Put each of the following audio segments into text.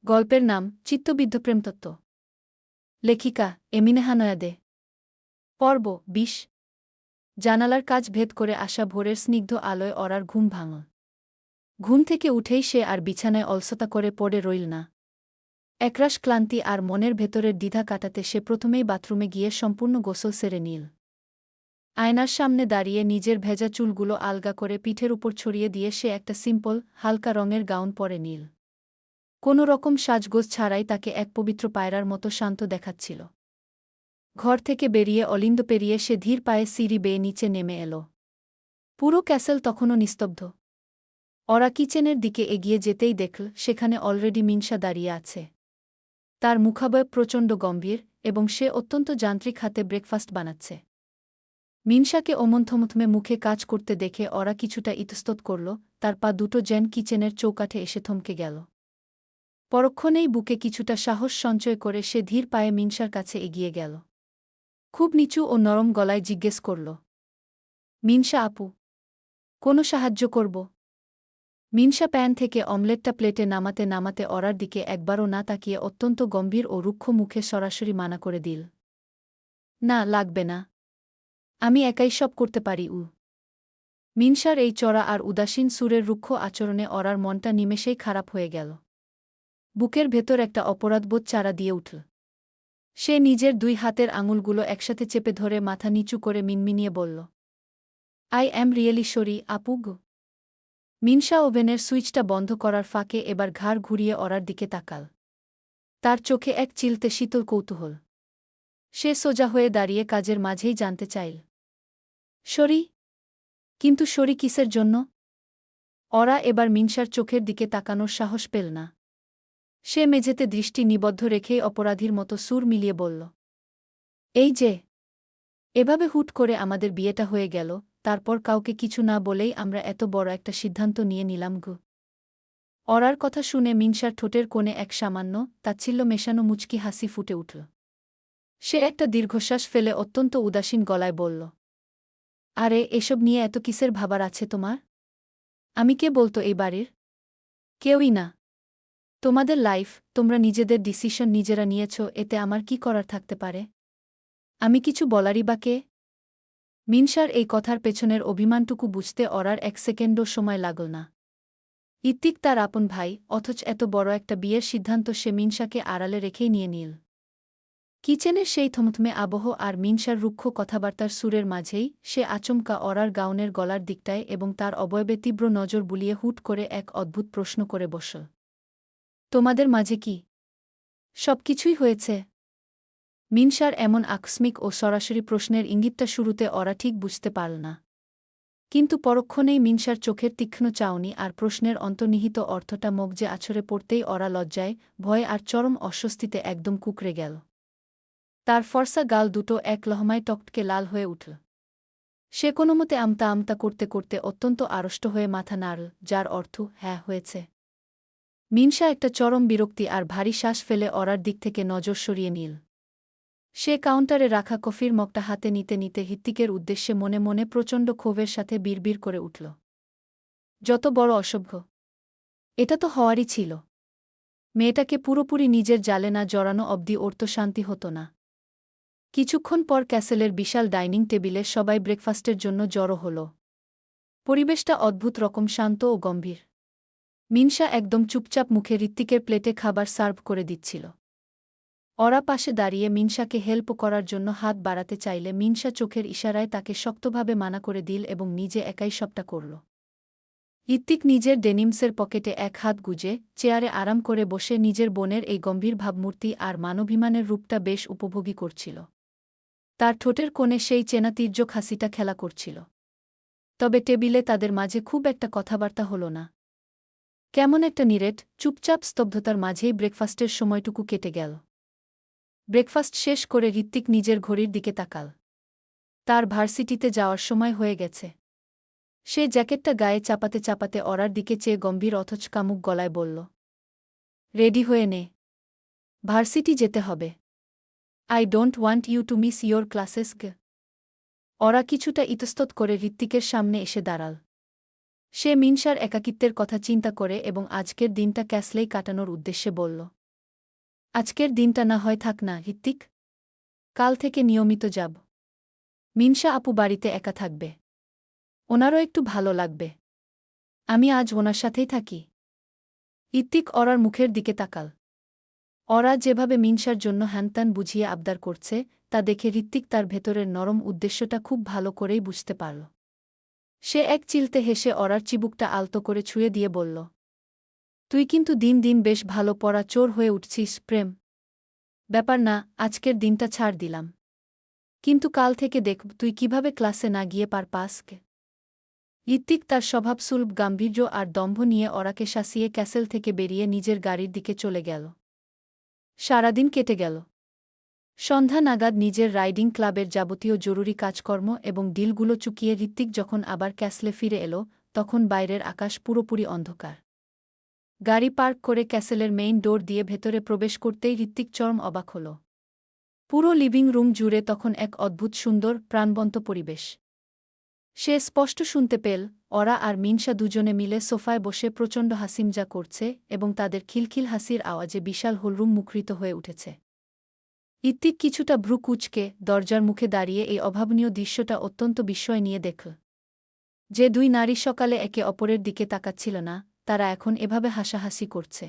গল্পের নাম চিত্তবিদ্ধ প্রেমতত্ত্ব। লেখিকা এমিনেহা নয়াদে। পর্ব ২০। জানালার কাচ ভেদ করে আসা ভোরের স্নিগ্ধ আলোয় অরার ঘুম ভাঙল। ঘুম থেকে উঠেই সে আর বিছানায় অলসতা করে পড়ে রইল না। একরাশ ক্লান্তি আর মনের ভেতরের দ্বিধা কাটাতে সে প্রথমেই বাথরুমে গিয়ে সম্পূর্ণ গোসল সেরে নিল। আয়নার সামনে দাঁড়িয়ে নিজের ভেজা চুলগুলো আলগা করে পিঠের উপর ছড়িয়ে দিয়ে সে একটা সিম্পল হালকা রঙের গাউন পরে নিল। কোনো রকম সাজগোজ ছাড়াই তাকে এক পবিত্র পায়রার মতো শান্ত দেখাচ্ছিল। ঘর থেকে বেরিয়ে অলিন্দ পেরিয়ে সে ধীর পায়ে সিঁড়ি বেয়ে নিচে নেমে এল। পুরো ক্যাসেল তখনও নিস্তব্ধ। ওরা কিচেনের দিকে এগিয়ে যেতেই দেখল সেখানে অলরেডি মিনসা দাঁড়িয়ে আছে। তার মুখাবয়ব প্রচণ্ড গম্ভীর এবং সে অত্যন্ত যান্ত্রিক হাতে ব্রেকফাস্ট বানাচ্ছে। মিনসাকে অমন্থমথমে মুখে কাজ করতে দেখে ওরা কিছুটা ইতস্তত করল, তার পা দুটো যেন কিচেনের চৌকাঠে এসে থমকে গেল। পরক্ষণেই বুকে কিছুটা সাহস সঞ্চয় করে সে ধীর পায়ে মিনসার কাছে এগিয়ে গেল। খুব নিচু ও নরম গলায় জিজ্ঞেস করল, মিনসা আপু, কোনো সাহায্য করব? মিনসা প্যান থেকে অমলেটটা প্লেটে নামাতে নামাতে ওরার দিকে একবারও না তাকিয়ে অত্যন্ত গম্ভীর ও রুক্ষ মুখে সরাসরি মানা করে দিল, না লাগবে না, আমি একাই সব করতে পারি। মিনসার এই চড়া আর উদাসীন সুরের রুক্ষ আচরণে ওরার মনটা নিমেষেই খারাপ হয়ে গেল। বুকের ভেতর একটা অপরাধবোধ চারা দিয়ে উঠল। সে নিজের দুই হাতের আঙুলগুলো একসাথে চেপে ধরে মাথা নিচু করে মিনমিনিয়ে বলল, আই অ্যাম রিয়েলি সরি আপু গো। মিনসা ওভেনের সুইচটা বন্ধ করার ফাঁকে এবার ঘাড় ঘুরিয়ে ওরার দিকে তাকাল। তার চোখে এক চিলতে শীতল কৌতূহল। সে সোজা হয়ে দাঁড়িয়ে কাজের মাঝেই জানতে চাইল, সরি? কিন্তু সরি কিসের জন্য? ওরা এবার মিনসার চোখের দিকে তাকানোর সাহস পেল না। সে মেঝেতে দৃষ্টি নিবদ্ধ রেখেই অপরাধীর মতো সুর মিলিয়ে বলল, এই যে, এভাবে হুট করে আমাদের বিয়েটা হয়ে গেল, তারপর কাউকে কিছু না বলেই আমরা এত বড় একটা সিদ্ধান্ত নিয়ে নিলাম গো। ওরার কথা শুনে মিনসার ঠোঁটের কোণে এক সামান্য তাচ্ছিল্য মেশানো মুচকি হাসি ফুটে উঠল। সে একটা দীর্ঘশ্বাস ফেলে অত্যন্ত উদাসীন গলায় বলল, আরে এসব নিয়ে এত কিসের ভাবার আছে তোমার? আমি কে বলতো এই বাড়ির? কেউই না। তোমাদের লাইফ, তোমরা নিজেদের ডিসিশন নিজেরা নিয়েছ, এতে আমার কি করার থাকতে পারে? আমি কিছু বলারই বা কে? মিনসার এই কথার পেছনের অভিমানটুকু বুঝতে ওরার এক সেকেন্ডও সময় লাগল না। ইত্তিক তার আপন ভাই, অথচ এত বড় একটা বিয়ের সিদ্ধান্ত সে মিনসাকে আড়ালে রেখেই নিয়ে নিল। কিচেনের সেই থমথমে আবহ আর মিনসার রুক্ষ কথাবার্তার সুরের মাঝেই সে আচমকা ওরার গাউনের গলার দিকটায় এবং তার অবয়বে তীব্র নজর বুলিয়ে হুট করে এক অদ্ভুত প্রশ্ন করে বসল, তোমাদের মাঝে কি সবকিছুই হয়েছে? মিনসার এমন আকস্মিক ও সরাসরি প্রশ্নের ইঙ্গিতটা শুরুতে ওরা ঠিক বুঝতে পারল না। কিন্তু পরক্ষণেই মিনসার চোখের তীক্ষ্ণ চাউনি আর প্রশ্নের অন্তর্নিহিত অর্থটা মগজে আছড়ে পড়তেই ওরা লজ্জায়, ভয় আর চরম অস্বস্তিতে একদম কুঁকড়ে গেল। তার ফর্সা গাল দুটো এক লহমায় টকটকে লাল হয়ে উঠল। সে কোনোমতে আমতা আমতা করতে করতে অত্যন্ত আড়ষ্ট হয়ে মাথা নাড়ল, যার অর্থ হ্যাঁ হয়েছে। মিনসা একটা চরম বিরক্তি আর ভারী শ্বাস ফেলে ওরার দিক থেকে নজর সরিয়ে নিল। সে কাউন্টারে রাখা কফির মগটা হাতে নিতে নিতে হিত্তিকের উদ্দেশ্যে মনে মনে প্রচণ্ড ক্ষোভের সাথে বিড়বিড় করে উঠল, যত বড় অসভ্য! এটা তো হওয়ারই ছিল। মেয়েটাকে পুরোপুরি নিজের জালে না জড়ানো অবধি ওর তো শান্তি হতো না। কিছুক্ষণ পর ক্যাসেলের বিশাল ডাইনিং টেবিলে সবাই ব্রেকফাস্টের জন্য জড়ো হল। পরিবেশটা অদ্ভুত রকম শান্ত ও গম্ভীর। মিনসা একদম চুপচাপ মুখে ঋত্বিকের প্লেটে খাবার সার্ভ করে দিচ্ছিল। ওরা পাশে দাঁড়িয়ে মিনসাকে হেল্প করার জন্য হাত বাড়াতে চাইলে মিনসা চোখের ইশারায় তাকে শক্তভাবে মানা করে দিল এবং নিজে একাই সবটা করল। ঋত্বিক নিজের ডেনিমসের পকেটে এক হাত গুজে চেয়ারে আরাম করে বসে নিজের বোনের এই গম্ভীর ভাবমূর্তি আর মানবিমানের রূপটা বেশ উপভোগী করছিল। তার ঠোঁটের কোণে সেই চেনা তির্যক হাসিটা খেলা করছিল। তবে টেবিলে তাদের মাঝে খুব একটা কথাবার্তা হল না। কেমন একটা নিরেট, চুপচাপ স্তব্ধতার মাঝেই ব্রেকফাস্টের সময়টুকু কেটে গেল। ব্রেকফাস্ট শেষ করে ঋত্বিক নিজের ঘড়ির দিকে তাকাল। তার ভার্সিটিতে যাওয়ার সময় হয়ে গেছে। সে জ্যাকেটটা গায়ে চাপাতে চাপাতে ওরার দিকে চেয়ে গম্ভীর অথচ কামুক গলায় বলল, রেডি হয়ে নে, ভার্সিটি যেতে হবে। I don't want you to miss your classes গে। ওরা কিছুটা ইতস্তত করে ঋত্বিকের সামনে এসে দাঁড়াল। সে মিনশার একাকিত্বের কথা চিন্তা করে এবং আজকের দিনটা ক্যাসলেই কাটানোর উদ্দেশ্যে বলল। আজকের দিনটা না হয় থাক না, হৃত্বিক। কাল থেকে নিয়মিত যাব। মিনশা আপু বাড়িতে একা থাকবে। ওনারও একটু ভালো লাগবে। আমি আজ ওনার সাথেই থাকি। হৃত্বিক অরার মুখের দিকে তাকাল। অরা যেভাবে মিনশার জন্য হ্যানত্যান বুঝিয়ে আবদার করছে তা দেখে হৃত্বিক তার ভেতরের নরম উদ্দেশ্যটা খুব ভালো করেই বুঝতে পারল। সে এক চিলতে হেসে অরার চিবুকটা আলতো করে ছুঁয়ে দিয়ে বলল, তুই কিন্তু দিন দিন বেশ ভালো পড়া চোর হয়ে উঠছিস, প্রেম। ব্যাপার না, আজকের দিনটা ছাড় দিলাম। কিন্তু কাল থেকে দেখব তুই কিভাবে ক্লাসে না গিয়ে পাসকে। হৃত্বিক তার স্বভাবসুলভ গাম্ভীর্য আর দম্ভ নিয়ে অরাকে শাসিয়ে ক্যাসেল থেকে বেরিয়ে নিজের গাড়ির দিকে চলে গেল। সারাদিন কেটে গেল। সন্ধ্যা নাগাদ নিজের রাইডিং ক্লাবের যাবতীয় জরুরি কাজকর্ম এবং ডিলগুলো চুকিয়ে হৃত্বিক যখন আবার ক্যাসলে ফিরে এল, তখন বাইরের আকাশ পুরোপুরি অন্ধকার। গাড়ি পার্ক করে ক্যাসেলের মেইন ডোর দিয়ে ভেতরে প্রবেশ করতেই হৃত্বিক চরম অবাক হল। পুরো লিভিং রুম জুড়ে তখন এক অদ্ভুত সুন্দর, প্রাণবন্ত পরিবেশ। সে স্পষ্ট শুনতে পেল অরা আর মিনশা দুজনে মিলে সোফায় বসে প্রচণ্ড হাসিমজা করছে এবং তাদের খিলখিল হাসির আওয়াজে বিশাল হলরুম মুখরিত হয়ে উঠেছে। হৃত্বিক কিছুটা ভ্রু কুঁচকে দরজার মুখে দাঁড়িয়ে এই অভাবনীয় দৃশ্যটা অত্যন্ত বিস্ময় নিয়ে দেখল। যে দুই নারী সকালে একে অপরের দিকে তাকাচ্ছিল না, তারা এখন এভাবে হাসাহাসি করছে।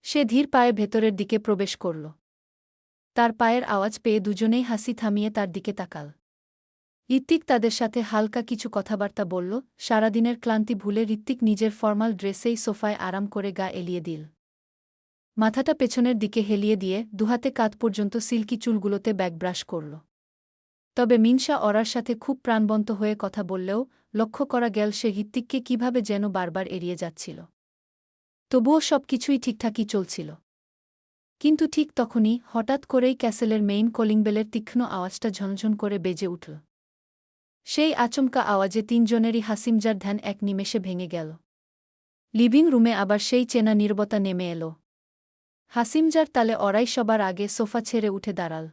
সে ধীর পায়ে ভেতরের দিকে প্রবেশ করল। তার পায়ের আওয়াজ পেয়ে দুজনেই হাসি থামিয়ে তার দিকে তাকাল। হৃত্বিক তাদের সাথে হালকা কিছু কথাবার্তা বলল। সারাদিনের ক্লান্তি ভুলে হৃত্বিক নিজের ফর্মাল ড্রেসেই সোফায় আরাম করে গা এলিয়ে দিল। মাথাটা পেছনের দিকে হেলিয়ে দিয়ে দুহাতে কাঁধ পর্যন্ত সিল্কি চুলগুলোতে ব্যাক ব্রাশ করল। তবে মিনশা অরার সাথে খুব প্রাণবন্ত হয়ে কথা বললেও লক্ষ্য করা গেল সে হৃত্বিককে কিভাবে যেন বারবার এড়িয়ে যাচ্ছিল। তবুও সব কিছুই ঠিকঠাকই চলছিল। কিন্তু ঠিক তখনই হঠাৎ করেই ক্যাসেলের মেইন কলিংবেলের তীক্ষ্ণ আওয়াজটা ঝনঝন করে বেজে উঠল। সেই আচমকা আওয়াজে তিনজনেরই হাসিমজার ধ্যান এক নিমেষে ভেঙে গেল। লিভিং রুমে আবার সেই চেনা নীরবতা নেমে এল। হাসিমজার তালে অরাই সবার আগে সোফা ছেড়ে উঠে দাঁড়াল।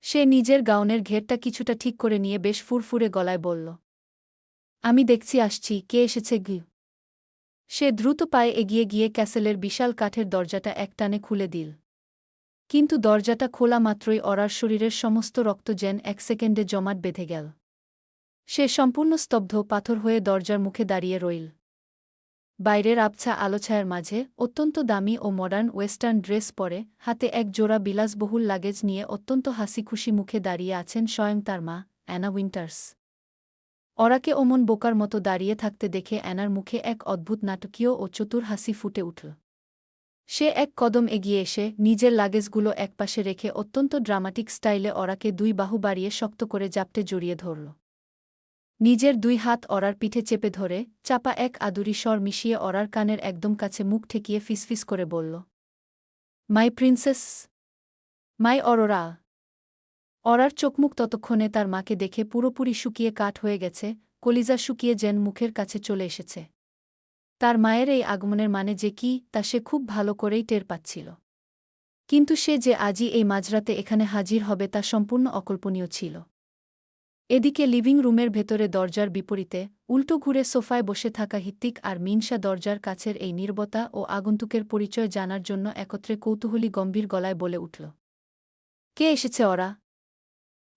সে নিজের গাউনের ঘেরটা কিছুটা ঠিক করে নিয়ে বেশ ফুরফুরে গলায় বলল, আমি দেখছি আসছি, কে এসেছে গি। সে দ্রুত পায়ে এগিয়ে গিয়ে ক্যাসেলের বিশাল কাঠের দরজাটা একটানে খুলে দিল। কিন্তু দরজাটা খোলা মাত্রই অরার শরীরের সমস্ত রক্ত যেন এক সেকেন্ডে জমাট বেঁধে গেল। সে সম্পূর্ণ স্তব্ধ পাথর হয়ে দরজার মুখে দাঁড়িয়ে রইল। বাইরের আবছা আলোছায়ার মাঝে অত্যন্ত দামি ও মডার্ন ওয়েস্টার্ন ড্রেস পরে হাতে এক জোড়া বিলাসবহুল লাগেজ নিয়ে অত্যন্ত হাসিখুশি মুখে দাঁড়িয়ে আছেন স্বয়ং তার মা, অ্যানা উইন্টার্স। অরাকে অমন বোকার মতো দাঁড়িয়ে থাকতে দেখে অ্যানার মুখে এক অদ্ভুত নাটকীয় ও চতুর হাসি ফুটে উঠল। সে এক কদম এগিয়ে এসে নিজের লাগেজগুলো একপাশে রেখে অত্যন্ত ড্রামাটিক স্টাইলে অরাকে দুই বাহু বাড়িয়ে শক্ত করে জাপটে জড়িয়ে ধরল। নিজের দুই হাত অরার পিঠে চেপে ধরে চাপা এক আদুরি স্বর মিশিয়ে অরার কানের একদম কাছে মুখ ঠেকিয়ে ফিসফিস করে বলল, মাই প্রিন্সেস, মাই অরোরা। অরার চোখমুখ ততক্ষণে তার মাকে দেখে পুরোপুরি শুকিয়ে কাঠ হয়ে গেছে, কলিজা শুকিয়ে যেন মুখের কাছে চলে এসেছে। তার মায়ের এই আগমনের মানে যে কি তা সে খুব ভালো করেই টের পাচ্ছিল। কিন্তু সে যে আজই এই মাঝরাতে এখানে হাজির হবে তা সম্পূর্ণ অকল্পনীয় ছিল। এদিকে লিভিং রুমের ভেতরে দরজার বিপরীতে উল্টো ঘুরে সোফায় বসে থাকা হৃত্বিক আর মিনশা দরজার কাছের এই নীরবতা ও আগন্তুকের পরিচয় জানার জন্য একত্রে কৌতূহলী গম্ভীর গলায় বলে উঠল, কে এসেছে ওরা?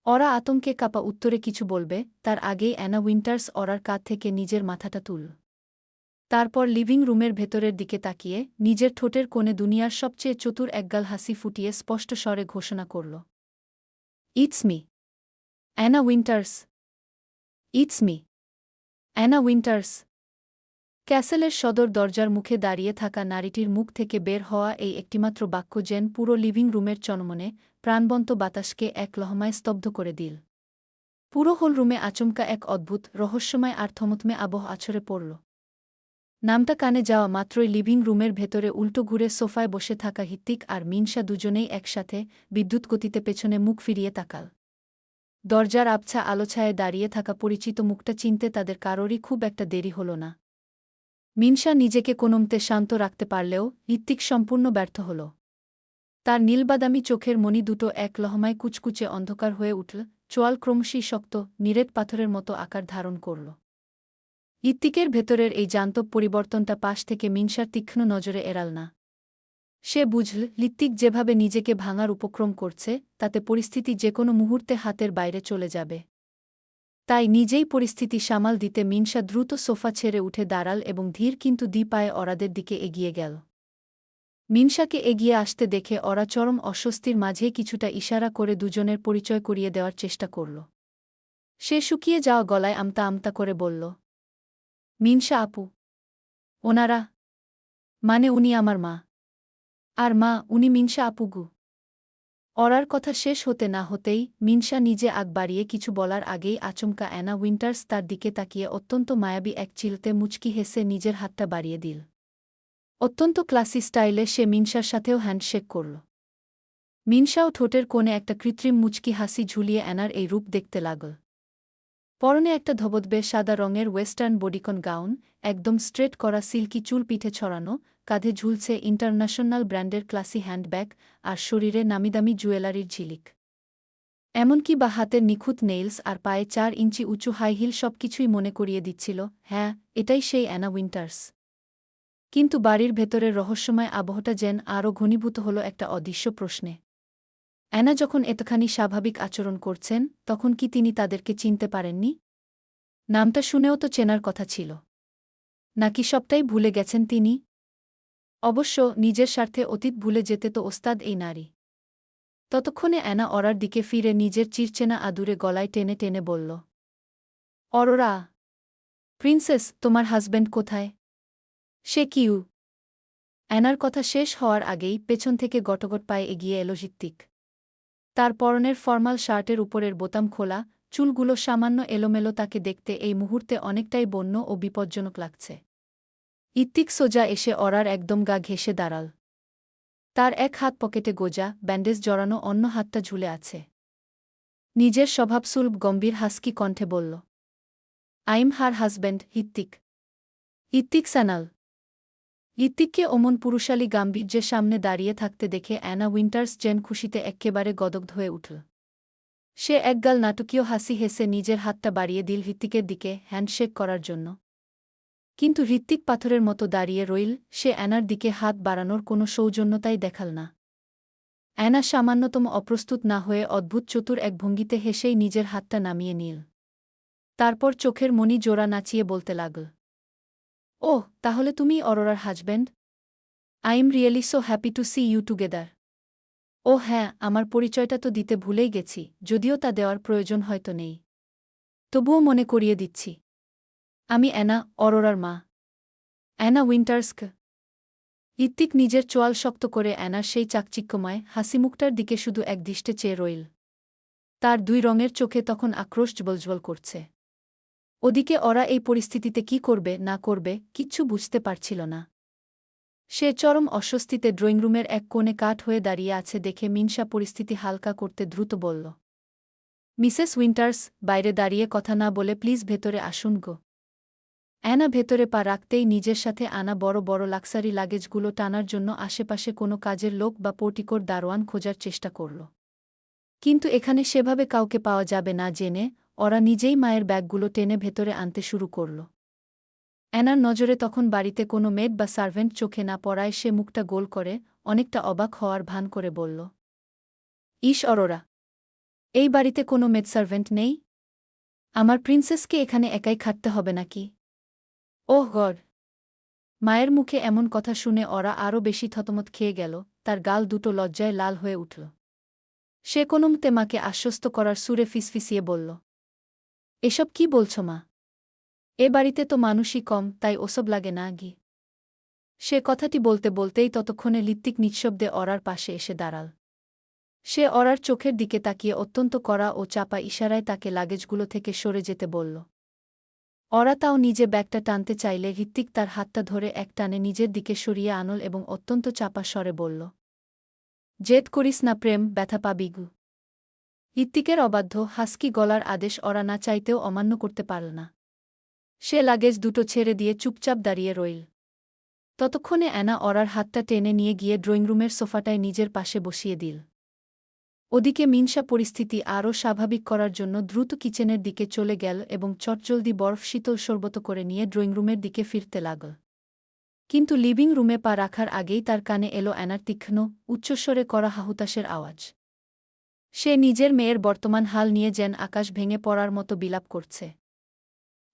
অরা আতঙ্কে কাঁপা উত্তরে কিছু বলবে তার আগেই অ্যানা উইন্টার্স অরার কাঁধ থেকে নিজের মাথাটা তুলল। তারপর লিভিং রুমের ভেতরের দিকে তাকিয়ে নিজের ঠোঁটের কোণে দুনিয়ার সবচেয়ে চতুর একগাল হাসি ফুটিয়ে স্পষ্ট স্বরে ঘোষণা করল, it's me, Anna Winters. It's me, Anna Winters. ক্যাসেলের সদর দরজার মুখে দাঁড়িয়ে থাকা নারীটির মুখ থেকে বের হওয়া এই একটিমাত্র বাক্য যেন পুরো লিভিং রুমের চনমনে প্রাণবন্ত বাতাসকে এক লহমায় স্তব্ধ করে দিল। পুরো হল রুমে আচমকা এক অদ্ভুত রহস্যময় আর থমথমে আবহ আছড়ে পড়ল। নামটা কানে যাওয়া মাত্রই লিভিং রুমের ভেতরে উল্টো ঘুরে সোফায় বসে থাকা হৃত্বিক আর মিনশা দুজনেই একসাথে বিদ্যুৎ গতিতে পেছনে মুখ ফিরিয়ে তাকাল। দরজার আবছা আলোছায়ায় দাঁড়িয়ে থাকা পরিচিত মুখটা চিনতে তাদের কারোরই খুব একটা দেরি হল না। মিনশা নিজেকে কোনোমতে শান্ত রাখতে পারলেও হৃত্বিক সম্পূর্ণ ব্যর্থ হল। তার নীলবাদামি চোখের মণি দুটো এক লহমায় কুচকুচে অন্ধকার হয়ে উঠল, চোয়াল ক্রমশই শক্ত নিরেট পাথরের মতো আকার ধারণ করল। ইত্তিকের ভেতরের এই জান্তব পরিবর্তনটা পাশ থেকে মিনসার তীক্ষ্ণ নজরে এড়াল না। সে বুঝল ঋত্বিক যেভাবে নিজেকে ভাঙার উপক্রম করছে তাতে পরিস্থিতি যে কোনো মুহূর্তে হাতের বাইরে চলে যাবে। তাই নিজেই পরিস্থিতি সামাল দিতে মিনসা দ্রুত সোফা ছেড়ে উঠে দাঁড়াল এবং ধীর কিন্তু পায়ে অরাদের দিকে এগিয়ে গেল। মিনসাকে এগিয়ে আসতে দেখে অরা চরম অস্বস্তির মাঝেই কিছুটা ইশারা করে দুজনের পরিচয় করিয়ে দেওয়ার চেষ্টা করল। সে শুকিয়ে যাওয়া গলায় আমতা আমতা করে বলল, মিনসা আপু। ওনারা? মানে উনি আমার মা। আর মা, উনি মিনসা আপুগু। অরার কথা শেষ হতে না হতেই মিনসা নিজে আগ বাড়িয়ে কিছু বলার আগেই আচমকা অ্যানা উইন্টার্স তার দিকে তাকিয়ে অত্যন্ত মায়াবী এক চিলতে মুচকি হেসে নিজের হাতটা বাড়িয়ে দিল। অত্যন্ত ক্লাসি স্টাইলে সে মিনসার সাথেও হ্যান্ডশেক করল। মিনসাও ঠোঁটের কোণে একটা কৃত্রিম মুচকি হাসি ঝুলিয়ে অ্যানার এই রূপ দেখতে লাগল। পরনে একটা ধবধবে সাদা রঙের ওয়েস্টার্ন বডিকন গাউন, একদম স্ট্রেট করা সিল্কি চুল পিঠে ছড়ানো, কাঁধে ঝুলছে ইন্টারন্যাশনাল ব্র্যান্ডের ক্লাসি হ্যান্ডব্যাগ আর শরীরে নামিদামি জুয়েলারির ঝিলিক। এমনকি বা হাতের নিখুঁত নেইলস আর পায়ে 4 ইঞ্চি উঁচু হাই হিল সবকিছুই মনে করিয়ে দিচ্ছিল, হ্যাঁ, এটাই সেই অ্যানা উইন্টার্স। কিন্তু বাড়ির ভেতরের রহস্যময় আবহটা যেন আরও ঘনীভূত হল একটা অদৃশ্য প্রশ্নে। অ্যানা যখন এতখানি স্বাভাবিক আচরণ করছেন তখন কি তিনি তাদেরকে চিনতে পারেননি? নামটা শুনেও তো চেনার কথা ছিল। নাকি সবটাই ভুলে গেছেন তিনি? অবশ্য নিজের স্বার্থে অতীত ভুলে যেতে তো ওস্তাদ এই নারী। ততক্ষণে অ্যানা অরার দিকে ফিরে নিজের চিরচেনা আদুরে গলায় টেনে টেনে বলল, অরোরা প্রিন্সেস, তোমার হাজব্যান্ড কোথায়? সে কিউ? অ্যানার কথা শেষ হওয়ার আগেই পেছন থেকে গটগট পায়ে এগিয়ে এলো ঋত্বিক। তার পরনের ফর্মাল শার্টের উপরের বোতাম খোলা, চুলগুলো সামান্য এলোমেলো, তাকে দেখতে এই মুহূর্তে অনেকটাই বন্য ও বিপজ্জনক লাগছে। ঋত্বিক সোজা এসে অরার একদম গা ঘেঁষে দাঁড়াল। তার এক হাত পকেটে গোজা ব্যান্ডেজ জড়ানো, অন্য হাতটা ঝুলে আছে। নিজের স্বভাবসুলভ গম্ভীর হাস্কি কণ্ঠে বলল, I'm her husband, Ritwik. Ritwik Sanyal. ঋত্বিককে অমন পুরুষালী গাম্ভীর্যের সামনে দাঁড়িয়ে থাকতে দেখে অ্যানা উইন্টার্স যেন খুশিতে এক্কেবারে গদগ্ধ হয়ে উঠল। সে একগাল নাটকীয় হাসি হেসে নিজের হাতটা বাড়িয়ে দিল ঋত্বিকের দিকে হ্যান্ডশেক করার জন্য। কিন্তু ঋত্বিক পাথরের মতো দাঁড়িয়ে রইল, সে অ্যানার দিকে হাত বাড়ানোর কোনো সৌজন্যতাই দেখাল না। অ্যানা সামান্যতম অপ্রস্তুত না হয়ে অদ্ভুত চতুর এক ভঙ্গিতে হেসেই নিজের হাতটা নামিয়ে নিল। তারপর চোখের মণি জোড়া নাচিয়ে বলতে লাগল, ওহ, তাহলে তুমিই অরোরার husband? I am really so happy to see you together. ও হ্যাঁ, আমার পরিচয়টা তো দিতে ভুলেই গেছি, যদিও তা দেওয়ার প্রয়োজন হয়তো নেই। তবুও মনে করিয়ে দিচ্ছি, আমি অ্যানা, অরোরার মা। অ্যানা উইন্টার্সক। ঋত্বিক নিজের চোয়াল শক্ত করে অ্যানার সেই চাকচিক্যময় হাসিমুখটার দিকে শুধু একদৃষ্টে চেয়ে রইল। তার 2 রঙের চোখে তখন আক্রোশ জ্বলজ্বল করছে। ওদিকে ওরা এই পরিস্থিতিতে কি করবে না করবে কিচ্ছু বুঝতে পারছিল না। সে চরম অস্বস্তিতে ড্রয়িংরুমের এক কোণে কাঠ হয়ে দাঁড়িয়ে আছে দেখে মিনসা পরিস্থিতি হালকা করতে দ্রুত বলল, মিসেস উইন্টার্স, বাইরে দাঁড়িয়ে কথা না বলে প্লিজ ভেতরে আসুন গো। অ্যানা ভেতরে পা রাখতেই নিজের সাথে আনা বড় বড় লাক্সারি লাগেজগুলো টানার জন্য আশেপাশে কোনো কাজের লোক বা পোর্টিকোর দারোয়ান খোঁজার চেষ্টা করল। কিন্তু এখানে সেভাবে কাউকে পাওয়া যাবে না জেনে ওরা নিজেই মায়ের ব্যাগগুলো টেনে ভেতরে আনতে শুরু করল। অ্যানার নজরে তখন বাড়িতে কোনো মেড বা সার্ভেন্ট চোখে না পড়ায় সে মুখটা গোল করে অনেকটা অবাক হওয়ার ভান করে বলল, ইস অরোরা, এই বাড়িতে কোনো মেড সার্ভেন্ট নেই? আমার প্রিন্সেসকে এখানে একাই খাটতে হবে নাকি? ওহ গড! মায়ের মুখে এমন কথা শুনে ওরা আরও বেশি থতমত খেয়ে গেল, তার গাল দুটো লজ্জায় লাল হয়ে উঠল। সে কোনোমতে মাকে আশ্বস্ত করার সুরে ফিসফিসিয়ে বলল, এসব কি বলছো মা? এ বাড়িতে তো মানুষই কম, তাই ওসব লাগে না গি। সে কথাটি বলতে বলতেই ততক্ষণে ঋত্বিক নিঃশব্দে অরার পাশে এসে দাঁড়াল। সে অরার চোখের দিকে তাকিয়ে অত্যন্ত কড়া ও চাপা ইশারায় তাকে লাগেজগুলো থেকে সরে যেতে বলল। অরা তাও নিজে ব্যাগটা টানতে চাইলে ঋত্বিক তার হাতটা ধরে এক টানে নিজের দিকে সরিয়ে আনল এবং অত্যন্ত চাপা স্বরে বলল, জেদ করিস না প্রেম, ব্যথা পাবি গু। ঋত্বিকের অবাধ্য হাস্কি গলার আদেশ অরা না চাইতেও অমান্য করতে পারল না। সে লাগেজ দুটো ছেড়ে দিয়ে চুপচাপ দাঁড়িয়ে রইল। ততক্ষণে অ্যানা অরার হাতটা টেনে নিয়ে গিয়ে ড্রয়িংরুমের সোফাটায় নিজের পাশে বসিয়ে দিল। ওদিকে মিনসা পরিস্থিতি আরও স্বাভাবিক করার জন্য দ্রুত কিচেনের দিকে চলে গেল এবং চটজলদি বরফ শীতল শরবত করে নিয়ে ড্রয়িং রুমের দিকে ফিরতে লাগল। কিন্তু লিভিং রুমে পা রাখার আগেই তার কানে এলো অ্যানার তীক্ষ্ণ, উচ্চস্বরে করা হাহুতাশের আওয়াজ। সে নিজের মেয়ের বর্তমান হাল নিয়ে যেন আকাশ ভেঙে পড়ার মতো বিলাপ করছে।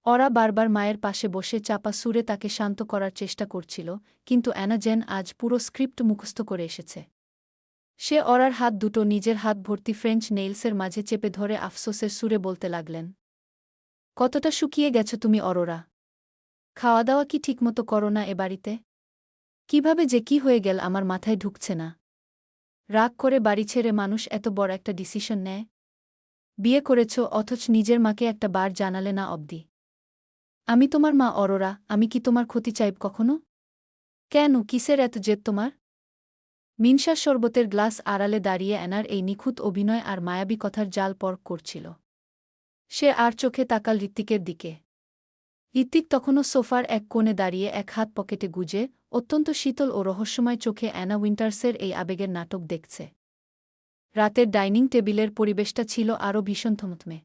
ওরা বারবার মায়ের পাশে বসে চাপা সুরে তাকে শান্ত করার চেষ্টা করছিল, কিন্তু অ্যানা যেন আজ পুরো স্ক্রিপ্ট মুখস্থ করে এসেছে। সে ওরার হাত দুটো নিজের হাত ভর্তি ফ্রেঞ্চ নেইলসের মাঝে চেপে ধরে আফসোসের সুরে বলতে লাগলেন, কতটা শুকিয়ে গেছো তুমি অরোরা। খাওয়া দাওয়া কি ঠিকমতো করো না এ বাড়িতে? কিভাবে যে কি হয়ে গেল আমার মাথায় ঢুকছে না। রাগ করে বাড়ি ছেড়ে মানুষ এত বড় একটা ডিসিশন নেয়? বিয়ে করেছ অথচ নিজের মাকে একটা বার জানালে না অবধি। আমি তোমার মা অরোরা, আমি কি তোমার ক্ষতি চাইব কখনো? কেন, কিসের এত জেদ তোমার? মিনসা শরবতের গ্লাস আড়ালে দাঁড়িয়ে অ্যানার এই নিখুঁত অভিনয় আর মায়াবী কথার জাল পরখ করছিল। সে আর চোখে তাকাল ঋত্বিকের দিকে। ঋত্বিক তখনও সোফার এক কোণে দাঁড়িয়ে এক হাত পকেটে গুজে, অত্যন্ত শীতল ও রহস্যময় চোখে অ্যানা উইন্টার্সের এই আবেগের নাটক দেখছে। রাতের ডাইনিং টেবিলের পরিবেশটা ছিল আরও ভীষণ থমথমে।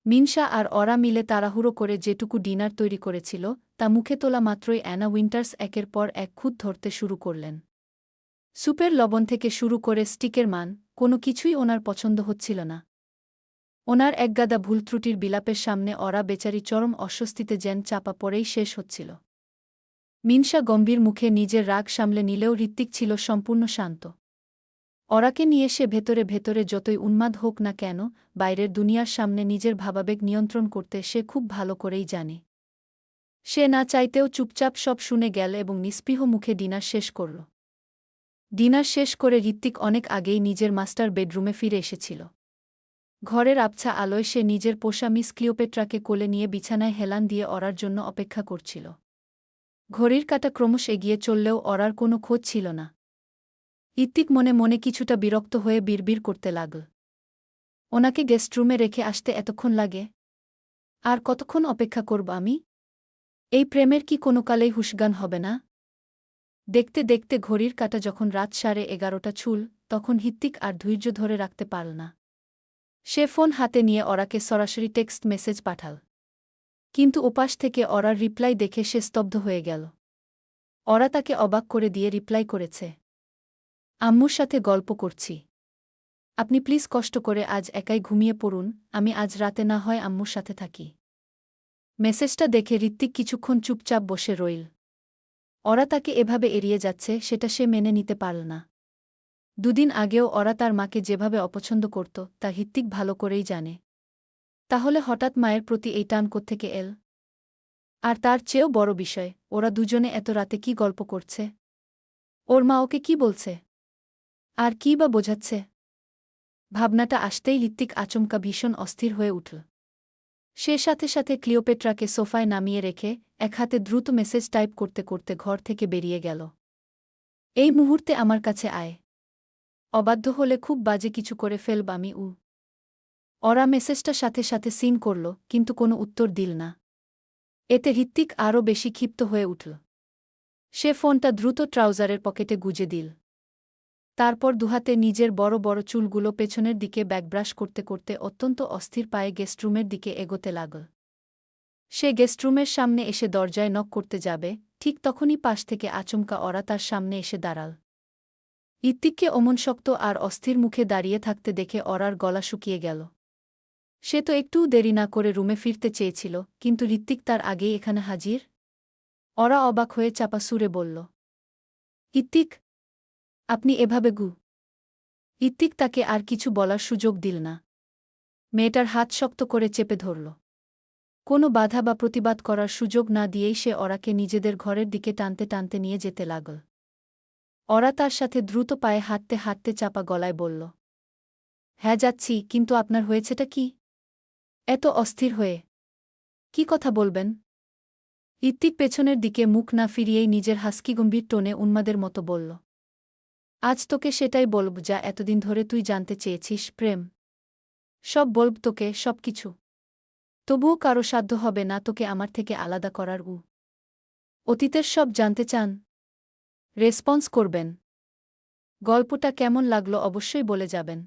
মিনসা আর ওরা মিলে তাড়াহুড়ো করে যেটুকু ডিনার তৈরি করেছিল, তা মুখে তোলা মাত্রই অ্যানা উইন্টার্স একের পর এক খুঁত ধরতে শুরু করলেন। সুপের লবণ থেকে শুরু করে স্টিকের মান, কোনো কিছুই ওনার পছন্দ হচ্ছিল না। ওনার একগাদা ভুল ত্রুটির বিলাপের সামনে ওরা বেচারি চরম অস্বস্তিতে যেন চাপা পড়েই শেষ হচ্ছিল। মিনসা গম্ভীর মুখে নিজের রাগ সামলে নিলেও ঋত্বিক ছিল সম্পূর্ণ শান্ত। ওরাকে নিয়ে সে ভেতরে ভেতরে যতই উন্মাদ হোক না কেন, বাইরের দুনিয়ার সামনে নিজের ভাবাবেগ নিয়ন্ত্রণ করতে সে খুব ভালো করেই জানে। সে না চাইতেও চুপচাপ সব শুনে গেল এবং নিস্পৃহ মুখে ডিনার শেষ করল। ডিনার শেষ করে ঋত্বিক অনেক আগেই নিজের মাস্টার বেডরুমে ফিরে এসেছিল। ঘরের আবছা আলোয় সে নিজের পোষা মিস ক্লিওপেট্রাকে কোলে নিয়ে বিছানায় হেলান দিয়ে ওরার জন্য অপেক্ষা করছিল। ঘড়ির কাঁটা ক্রমশ এগিয়ে চললেও ওরার কোনো খোঁজ ছিল না। ঋত্বিক মনে মনে কিছুটা বিরক্ত হয়ে বিড়বিড় করতে লাগল, ওনাকে গেস্টরুমে রেখে আসতে এতক্ষণ লাগে? আর কতক্ষণ অপেক্ষা করব আমি? এই প্রেমের কি কোনো কালেই হুঁশজ্ঞান হবে না? দেখতে দেখতে ঘড়ির কাঁটা যখন রাত 11:30 ছুল, তখন ঋত্বিক আর ধৈর্য ধরে রাখতে পারল না। সে ফোন হাতে নিয়ে ওরাকে সরাসরি টেক্সট মেসেজ পাঠাল। কিন্তু ওপাশ থেকে ওরার রিপ্লাই দেখে সে স্তব্ধ হয়ে গেল। ওরা তাকে অবাক করে দিয়ে রিপ্লাই করেছে, আম্মুর সাথে গল্প করছি। আপনি প্লিজ কষ্ট করে আজ একাই ঘুমিয়ে পড়ুন, আমি আজ রাতে না হয় আম্মুর সাথে থাকি। মেসেজটা দেখে ঋত্বিক কিছুক্ষণ চুপচাপ বসে রইল। ওরা তাকে এভাবে এড়িয়ে যাচ্ছে সেটা সে মেনে নিতে পারল না। দুদিন আগেও ওরা তার মাকে যেভাবে অপছন্দ করত তা ঋত্বিক ভালো করেই জানে। তাহলে হঠাৎ মায়ের প্রতি এই টান কোত্থেকে এল? আর তার চেয়েও বড় বিষয়, ওরা দুজনে এত রাতে কি গল্প করছে? ওর মা ওকে কি বলছে? আর কী বা বোঝাচ্ছে? ভাবনাটা আসতেই ঋত্বিক আচমকা ভীষণ অস্থির হয়ে উঠল। সে সাথে সাথে ক্লিওপেট্রাকে সোফায় নামিয়ে রেখে এক হাতে দ্রুত মেসেজ টাইপ করতে করতে ঘর থেকে বেরিয়ে গেল। এই মুহূর্তে আমার কাছে আয়। অবাধ্য হলে খুব বাজে কিছু করে ফেলব আমি। ওরা মেসেজটা সাথে সাথে সিন করল, কিন্তু কোনো উত্তর দিল না। এতে ঋত্বিক আরও বেশি ক্ষিপ্ত হয়ে উঠল। সে ফোনটা দ্রুত ট্রাউজারের পকেটে গুজে দিল। তারপর দুহাতে নিজের বড় বড় চুলগুলো পেছনের দিকে ব্যাকব্রাশ করতে করতে অত্যন্ত অস্থির পায়ে গেস্টরুমের দিকে এগোতে লাগল। সে গেস্টরুমের সামনে এসে দরজায় নক করতে যাবে, ঠিক তখনই পাশ থেকে আচমকা ওরা তার সামনে এসে দাঁড়াল। ঋত্বিককে অমন শক্ত আর অস্থির মুখে দাঁড়িয়ে থাকতে দেখে ওরার গলা শুকিয়ে গেল। সে তো একটুও দেরি না করে রুমে ফিরতে চেয়েছিল, কিন্তু ঋত্বিক তার আগেই এখানে হাজির। ওরা অবাক হয়ে চাপা সুরে বলল, ঋত্বিক, আপনি এভাবে ঋত্বিক তাকে আর কিছু বলার সুযোগ দিল না। মেয়েটার হাত শক্ত করে চেপে ধরল। কোনো বাধা বা প্রতিবাদ করার সুযোগ না দিয়েই সে ওরাকে নিজেদের ঘরের দিকে টানতে টানতে নিয়ে যেতে লাগল। ওরা তার সাথে দ্রুত পায়ে হাঁটতে হাঁটতে চাপা গলায় বলল, হ্যাঁ যাচ্ছি, কিন্তু আপনার হয়েছেটা কি? এত অস্থির হয়ে কি কথা বলবেন? ঋত্বিক পেছনের দিকে মুখ না ফিরিয়েই নিজের হাস্কি গম্ভীর টোনে উন্মাদের মতো বলল, আজ তোকে সেটাই বলব যা এতদিন ধরে তুই জানতে চেয়েছিস, প্রেম। সব বলব তোকে, সব কিছু। তবুও কারো সাধ্য হবে না তোকে আমার থেকে আলাদা করার। অতীতের সব জানতে চান? রেসপন্স করবেন? গল্পটা কেমন লাগলো অবশ্যই বলে যাবেন।